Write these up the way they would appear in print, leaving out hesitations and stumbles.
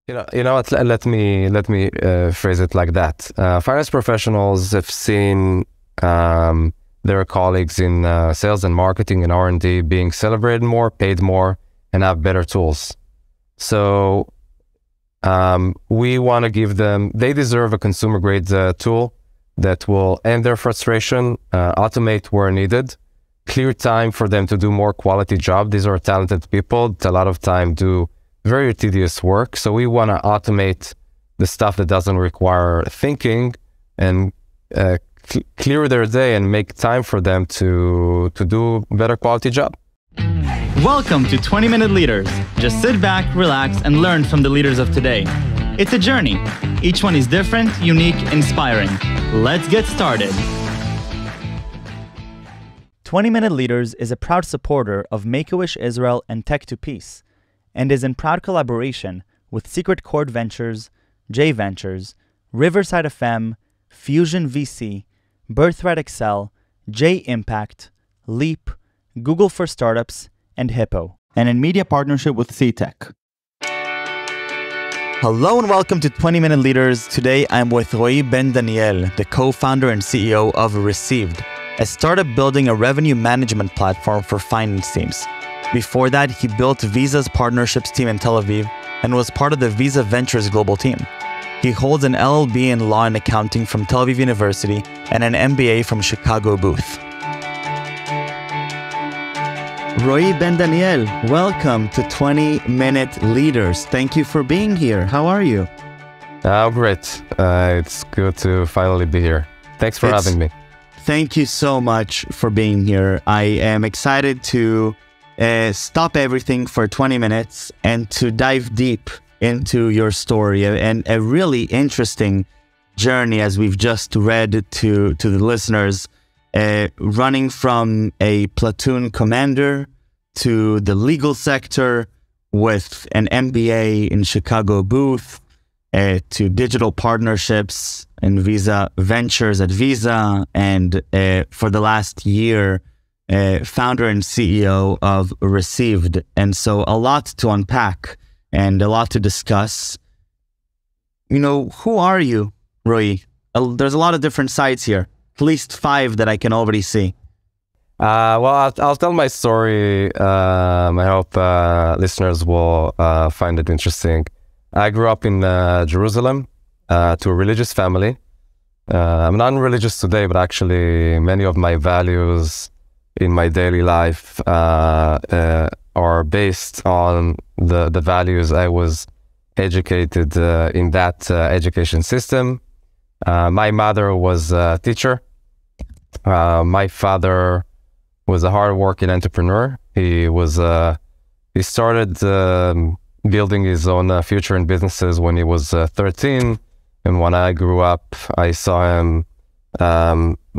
What? Let me phrase it like that. Finance professionals have seen their colleagues in sales and marketing and R&D being celebrated more, paid more, and have better tools. So we want to give them. They deserve a consumer-grade tool that will end their frustration, automate where needed, clear time for them to do more quality job. These are talented people that a lot of time do very tedious work. So we want to automate the stuff that doesn't require thinking and clear their day and make time for them to do better quality job. Welcome to 20-Minute Leaders. Just sit back, relax, and learn from the leaders of today. It's a journey. Each one is different, unique, inspiring. Let's get started. 20-Minute Leaders is a proud supporter of Make-A-Wish Israel and Tech to Peace, and is in proud collaboration with Secret Chord Ventures, J Ventures, Riverside FM, Fusion VC, Birthright Excel, J Impact, Leap, Google for Startups, and Hippo, and in media partnership with C-Tech. Hello and welcome to 20-Minute Leaders. Today I'm with Roy Ben Daniel, the co-founder and CEO of Received, a startup building a revenue management platform for finance teams. Before that, he built Visa's partnerships team in Tel Aviv and was part of the Visa Ventures global team. He holds an LL.B in law and accounting from Tel Aviv University and an MBA from Chicago Booth. Roy Ben Daniel, welcome to 20-Minute Leaders. Thank you for being here. How are you? Great. It's good to finally be here. Thanks for having me. Thank you so much for being here. I am excited to stop everything for 20 minutes and to dive deep into your story and a really interesting journey, as we've just read to the listeners, running from a platoon commander to the legal sector with an MBA in Chicago Booth, to digital partnerships and Visa Ventures at Visa, and for the last year, founder and CEO of Received. And so a lot to unpack and a lot to discuss. Who are you, Roy? There's a lot of different sides here, at least 5 that I can already see. Well, I'll tell my story. I hope listeners will find it interesting. I grew up in Jerusalem to a religious family. I'm non-religious today, but actually many of my values in my daily life are based on the values I was educated in that education system. My mother was a teacher. My father was a hard-working entrepreneur. He started building his own future in businesses when he was 13. And when I grew up, I saw him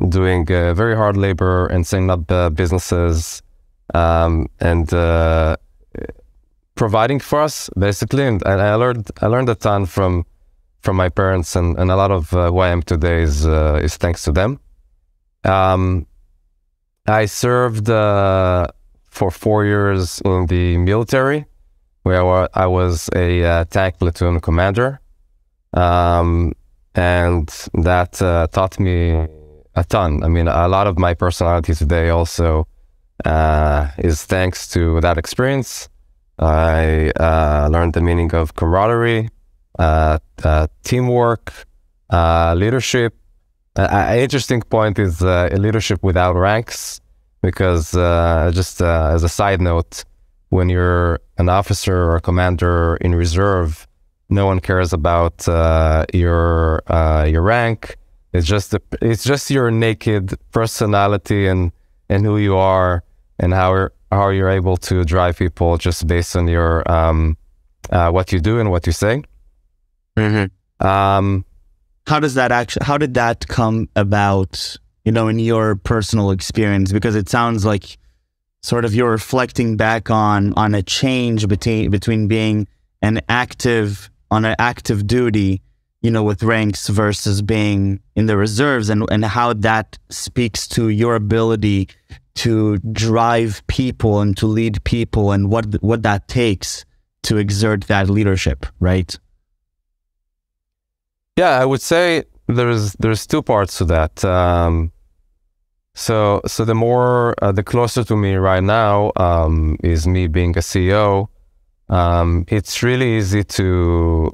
doing very hard labor and setting up businesses and providing for us, basically. And I learned a ton from my parents, and a lot of who I am today is thanks to them. I served for 4 years in the military, where I was a tank platoon commander. And that taught me a ton. I mean, a lot of my personality today also is thanks to that experience. I learned the meaning of camaraderie, teamwork, leadership. An interesting point is leadership without ranks, because just as a side note, when you're an officer or a commander in reserve, no one cares about your rank. It's just your naked personality and who you are and how you're able to drive people just based on your what you do and what you say. Mm-hmm. How did that come about, in your personal experience? Because it sounds like sort of you're reflecting back on a change between being on an active duty, with ranks versus being in the reserves, and how that speaks to your ability to drive people and to lead people, and what that takes to exert that leadership, right? Yeah, I would say there's two parts to that. So the closer to me right now is me being a CEO. It's really easy to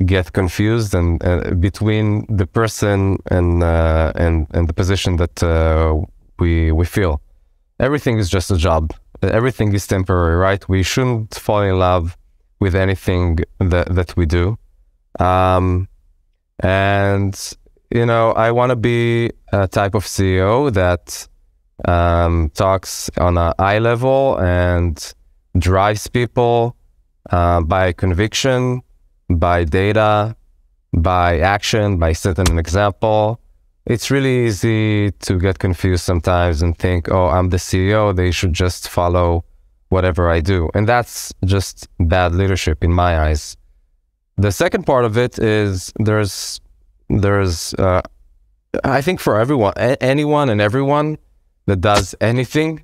get confused and between the person and the position that we feel. Everything is just a job. Everything is temporary, right? We shouldn't fall in love with anything that we do. And I want to be a type of CEO that talks on a eye level and drives people by conviction, by data, by action, by setting an example. It's really easy to get confused sometimes and think, oh, I'm the CEO, they should just follow whatever I do. And that's just bad leadership in my eyes. The second part of it is there's I think for everyone, anyone and everyone that does anything,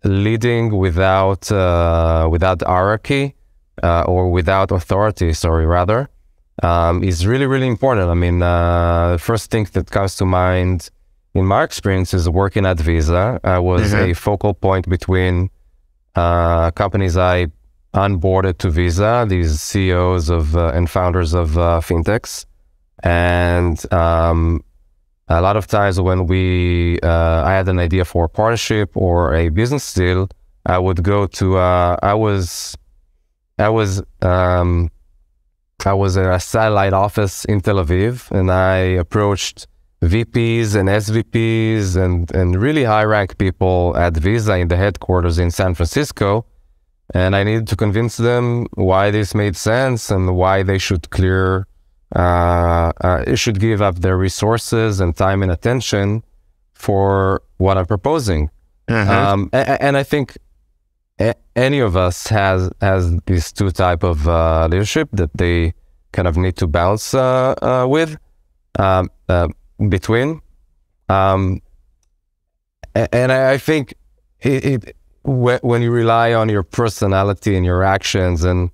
leading without hierarchy or without authority, rather, is really, really important. I mean, the first thing that comes to mind in my experience is working at Visa. I was a focal point between companies I onboarded to Visa, these CEOs of and founders of fintechs. And a lot of times when I had an idea for a partnership or a business deal, I would go to I was at a satellite office in Tel Aviv, and I approached VPs and SVPs and really high-ranked people at Visa in the headquarters in San Francisco. And I needed to convince them why this made sense and why they should should give up their resources and time and attention for what I'm proposing. And I think any of us has these two type of leadership that they kind of need to balance between. And I think when you rely on your personality and your actions and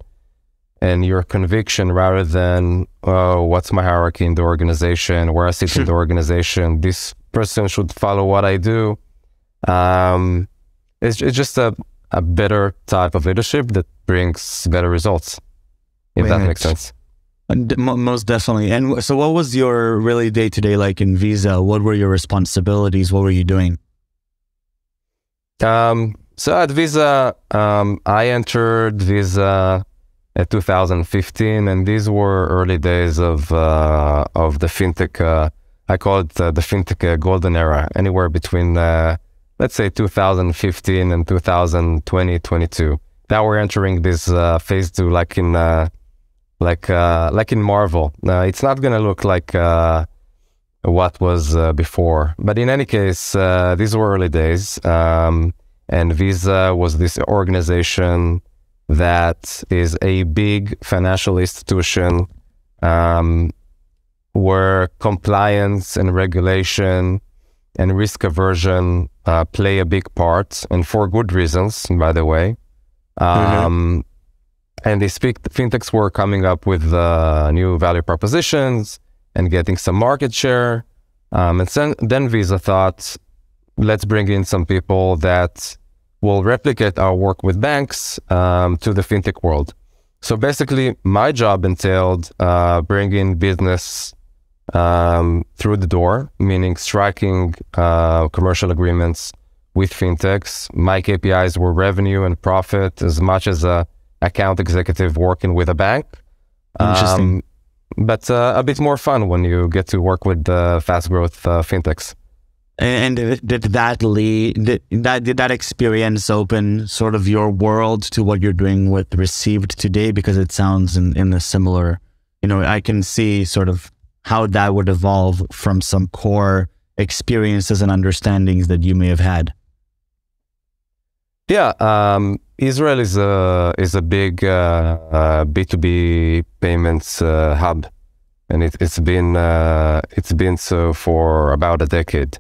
your conviction rather than what's my hierarchy in the organization, where I sit in the organization, this person should follow what I do. It's just a better type of leadership that brings better results, if that makes sense. Most definitely. And so what was your really day-to-day like in Visa? What were your responsibilities? What were you doing? So at Visa, I entered Visa at 2015, and these were early days of the fintech. I call it the fintech golden era, anywhere between let's say 2015 and 2020, 22. Now we're entering this phase 2, like in Marvel. It's not going to look like what was before, but in any case, these were early days. And Visa was this organization that is a big financial institution where compliance and regulation and risk aversion play a big part, and for good reasons, by the way. And these fintechs were coming up with new value propositions and getting some market share. And then Visa thought, let's bring in some people that will replicate our work with banks to the fintech world. So basically, my job entailed bringing business through the door, meaning striking commercial agreements with fintechs. My KPIs were revenue and profit as much as a account executive working with a bank. Interesting. But a bit more fun when you get to work with fast growth fintechs. And did that experience open sort of your world to what you're doing with Received today? Because it sounds in a similar, I can see sort of how that would evolve from some core experiences and understandings that you may have had. Yeah, Israel is a big B2B payments hub, and it's been so for about a decade.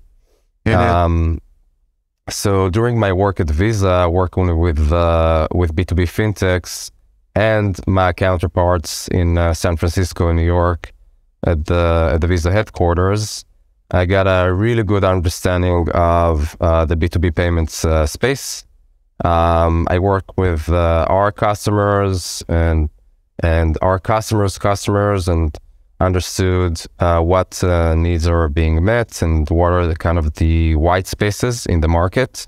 So during my work at Visa, working with B2B fintechs, and my counterparts in San Francisco and New York at the Visa headquarters, I got a really good understanding of the B2B payments space. I work with our customers and our customers' customers, and understood what needs are being met and what are the kind of the white spaces in the market.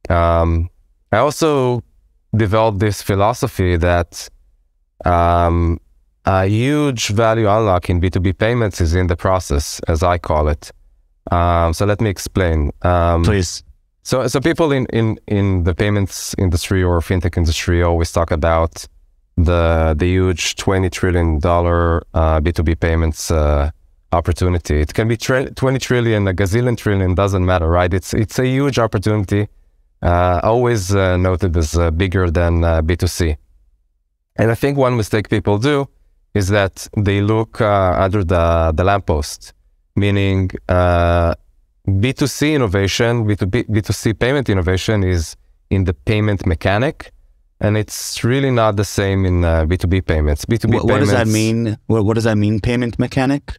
I also developed this philosophy that a huge value unlock in B2B payments is in the process, as I call it. So let me explain. Please. So people in the payments industry or fintech industry always talk about the huge $20 trillion B2B payments opportunity. It can be 20 trillion, a gazillion trillion, doesn't matter, right? It's a huge opportunity, always noted as bigger than B2C. And I think one mistake people do is that they look under the lamppost, meaning B2C innovation, B2C payment innovation is in the payment mechanic, and it's really not the same in B2B payments. B2B what does that mean? What does that mean, payment mechanic?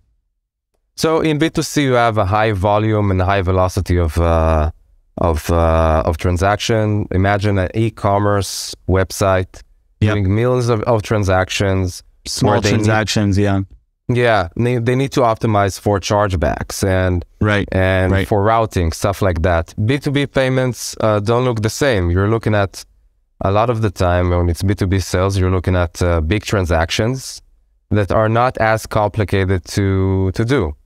So in B2C, you have a high volume and high velocity of transaction. Imagine an e-commerce website doing millions of transactions. Small transactions, Yeah, they need to optimize for chargebacks and for routing, stuff like that. B2B payments don't look the same. You're looking at, a lot of the time when it's B2B sales, you're looking at big transactions that are not as complicated to do.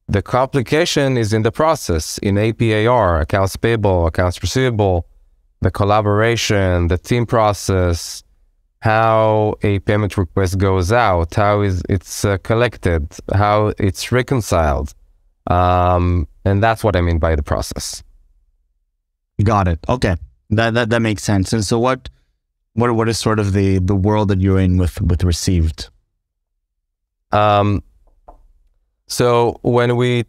The complication is in the process, in APAR, accounts payable, accounts receivable, the collaboration, the team process, how a payment request goes out, how it's collected, how it's reconciled. And that's what I mean by the process. Got it. Okay. That makes sense. And so what is sort of the world that you're in with Received? So when we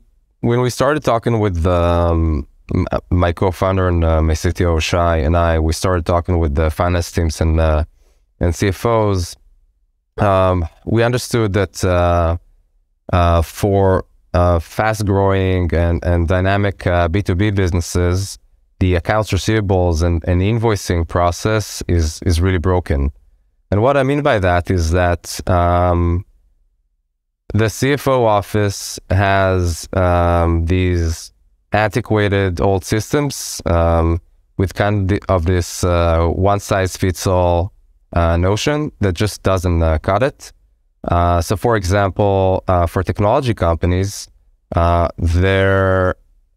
started talking with my co-founder and my CTO Shai and we started talking with the finance teams and CFOs, we understood that for fast-growing and dynamic B2B businesses, the accounts receivables and invoicing process is really broken. And what I mean by that is that the CFO office has these antiquated old systems with kind of this one-size-fits-all notion that just doesn't cut it. So for example, for technology companies,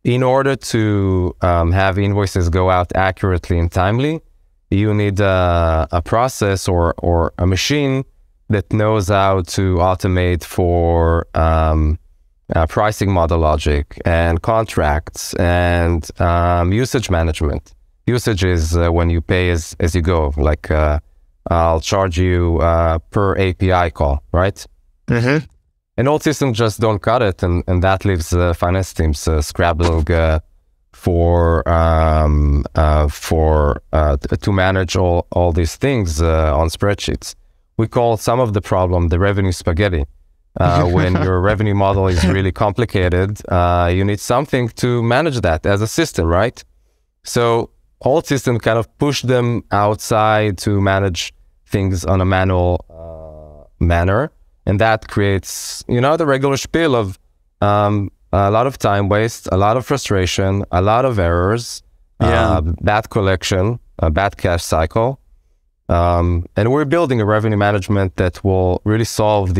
in order to have invoices go out accurately and timely, you need a process or a machine that knows how to automate for pricing model logic and contracts and usage management. Usage is when you pay as you go, like I'll charge you per API call, right? Mm-hmm. And old systems just don't cut it, and that leaves finance teams scrabbling to manage all these things on spreadsheets. We call some of the problem the revenue spaghetti. When your revenue model is really complicated, you need something to manage that as a system, right? So old system kind of push them outside to manage things on a manual manner. And that creates, the regular spiel of a lot of time waste, a lot of frustration, a lot of errors, bad collection, a bad cash cycle. And we're building a revenue management that will really solve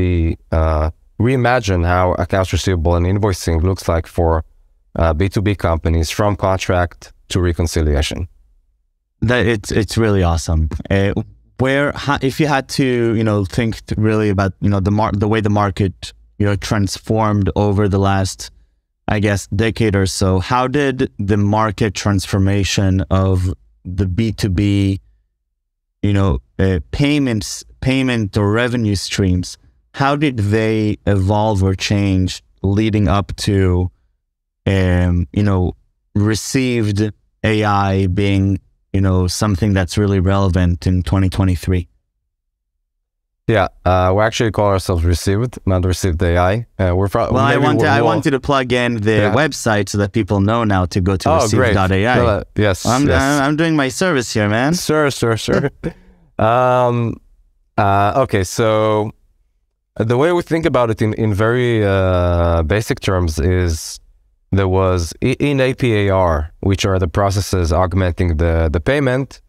reimagine how accounts receivable and invoicing looks like for B2B companies from contract to reconciliation. It's really awesome. If you had to, think really about, the way the market, transformed over the last, I guess, decade or so, how did the market transformation of the B2B, payment or revenue streams, how did they evolve or change leading up to, Received AI being, something that's really relevant in 2023? Yeah, we actually call ourselves Received, not Received AI. I wanted to plug in the website so that people know now to go to Received.ai. Well, yes, I'm doing my service here, man. Sure. Okay, so the way we think about it in very basic terms is there was in APAR, which are the processes augmenting the payment,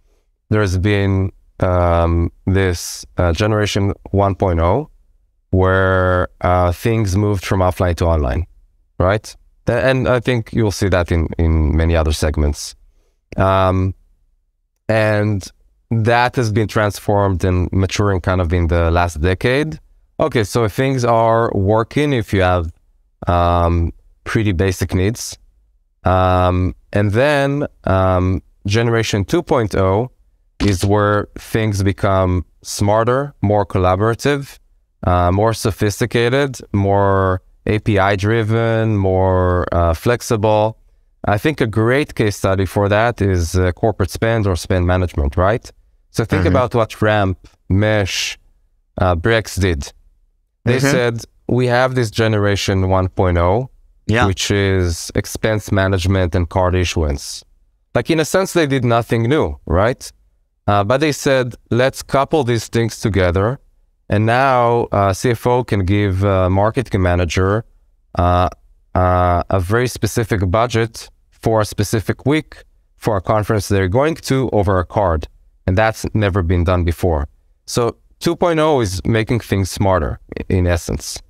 there's been this generation 1.0 where things moved from offline to online, right? And I think you'll see that in many other segments. And that has been transformed and maturing kind of in the last decade. Okay, so things are working if you have pretty basic needs. And then generation 2.0 is where things become smarter, more collaborative, more sophisticated, more API driven, more flexible. I think a great case study for that is corporate spend or spend management, right? So think about what Ramp, Mesh, Brex did. They said, we have this generation 1.0, which is expense management and card issuance. Like in a sense, they did nothing new, right? But they said, let's couple these things together. And now CFO can give marketing manager a very specific budget for a specific week for a conference they're going to over a card. And that's never been done before. So 2.0 is making things smarter in essence.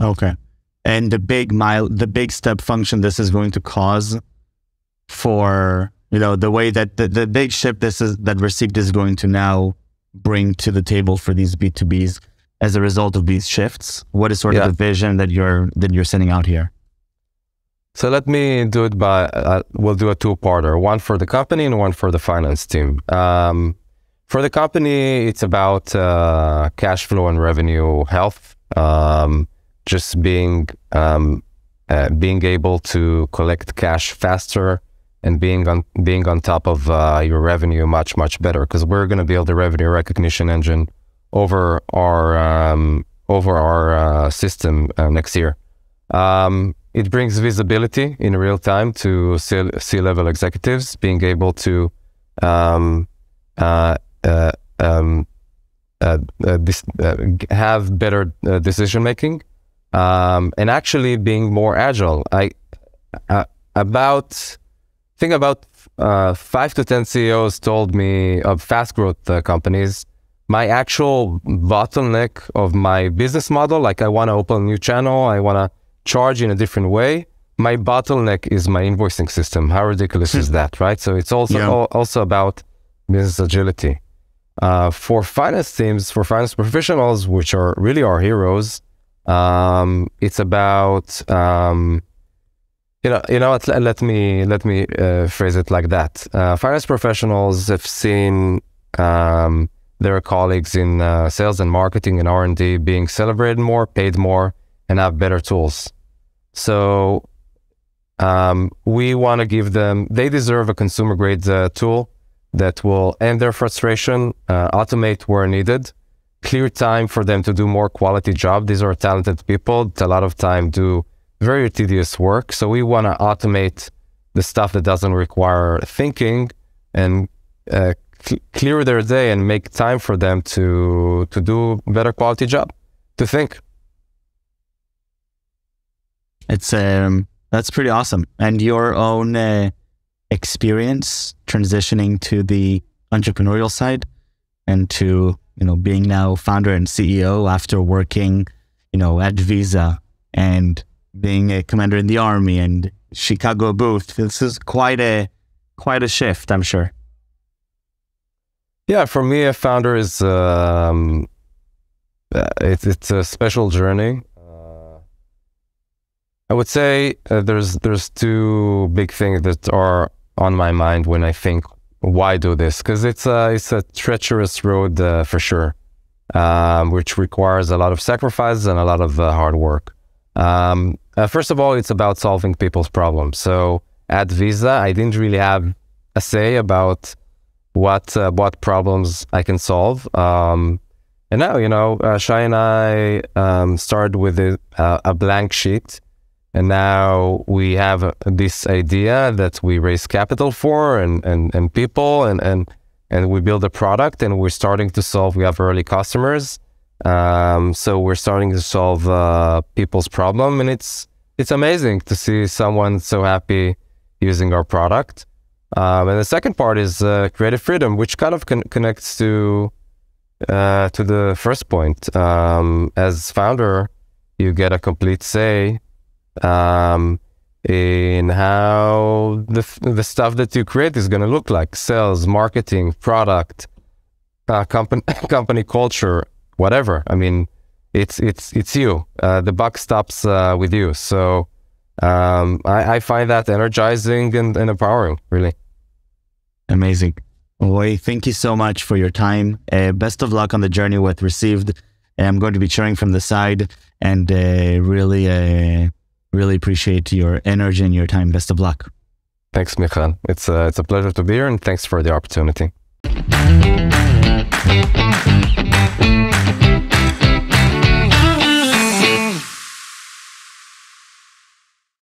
Okay. And the big step function this is going to cause for, the way that the big shift that Received is going to now bring to the table for these B2Bs as a result of these shifts? What is sort of the vision that you're sending out here? So let me do it we'll do a two-parter, one for the company and one for the finance team. For the company, it's about cash flow and revenue health, just being able to collect cash faster and being on top of your revenue much better, because we're going to build a revenue recognition engine over our system next year. It brings visibility in real time to C-level executives, being able to have better decision making, and actually being more agile. I think about 5 to 10 CEOs told me of fast growth companies, my actual bottleneck of my business model, like I want to open a new channel, I want to charge in a different way, my bottleneck is my invoicing system. How ridiculous is that, right? So it's also about business agility. For finance teams, for finance professionals, which are really our heroes, it's about let me phrase it like that. Finance professionals have seen their colleagues in sales and marketing and R&D being celebrated more, paid more, and have better tools. So we want to give them, they deserve a consumer grade tool that will end their frustration, automate where needed, clear time for them to do more quality job. These are talented people that a lot of time do very tedious work. So we want to automate the stuff that doesn't require thinking and clear their day and make time for them to do better quality job, to think. It's that's pretty awesome. And your own experience transitioning to the entrepreneurial side and to being now founder and CEO after working at Visa and being a commander in the army and Chicago booth. This is quite a shift, I'm sure. Yeah, for me, a founder is it's a special journey. I would say there's two big things that are on my mind when I think, why do this? Because it's a treacherous road for sure, which requires a lot of sacrifice and a lot of hard work. First of all, it's about solving people's problems. So at Visa, I didn't really have a say about what problems I can solve. And now, Shai and I started with a blank sheet, and now we have this idea that we raise capital for, and people, and we build a product, and we're starting to solve. We have early customers, so we're starting to solve people's problem, and it's amazing to see someone so happy using our product. And the second part is creative freedom, which kind of connects to the first point. As founder, you get a complete say in how the stuff that you create is going to look like: sales, marketing, product, company culture, whatever. I mean, it's you. The buck stops with you. So I find that energizing and empowering, really. Amazing. Roy, thank you so much for your time. Best of luck on the journey with Received. I'm going to be cheering from the side, and really appreciate your energy and your time. Best of luck. Thanks, Michal. It's a pleasure to be here, and thanks for the opportunity.